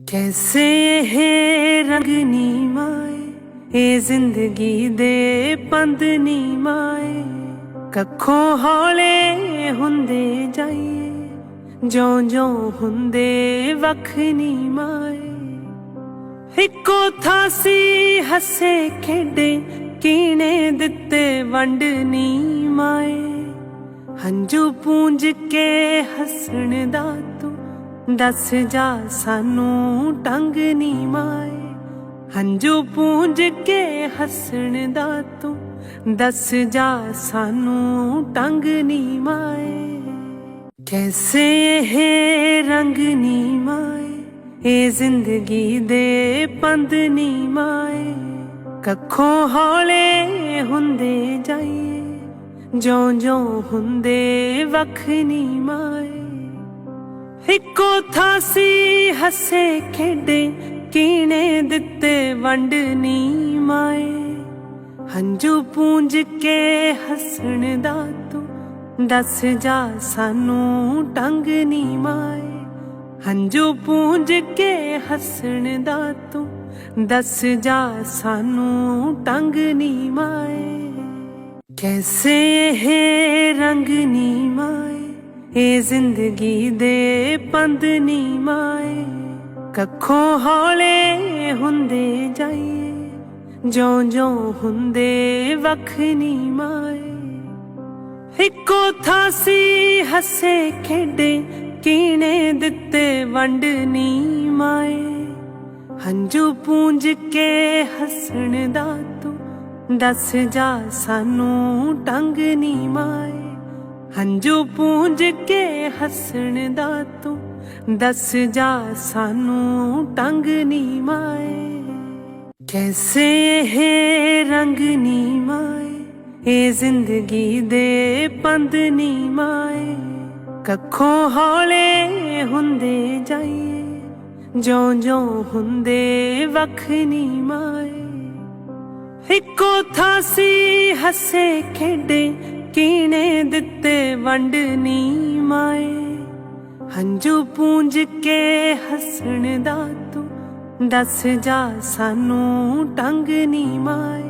कैसे ये रंग नी माए ये जिंदगी दे पंद नी माए कखों हौले हुंदे जाइए ज्यों ज्यों हुंदे वख नी माए इको थासी हसे खेडे कीने दिते वंड नी माए हंजू पूंज के हसण दा तू दस जा सानू टंग नी माए हंजू पूंज के हसण दा तू दस जा सानू टंग नी माए कैसे ये रंग नी माए ये जिंदगी दे पंद नी माए कखों हौले हुंदे जाइए ज्यों ज्यों हुंदे वख नी माए इको थासी हसे खेडे कीने दिते वंड नी माए हंजू पूंज के हसण दा तू दस जा सानू टंग नी माए हंजू पूंज के हसण दा तू दस जा सानू टंग नी माए कैसे ये रंग नी माए ये जिंदगी दे पंद नी माए कखों हौले हुंदे जाइए ज्यों ज्यों हुंदे वख नी माए इको थासी हसे खेडे कीने दिते वंड नी माए हंजू पूंज के हसण दा तू दस जा सानू टंग नी माए हंजू पूंज के हसण दा तू दस जा सानू टंग नी माए कैसे ये रंग नी माए ये जिंदगी दे पंद नी माए कखों हौले हुंदे जाइए ज्यों ज्यों हुंदे वख नी माए इको थासी हसे खेडे कीने दिते वंड नी माए हंजू पूंज के हसण दा तू दस जा सानू टंग नी माए।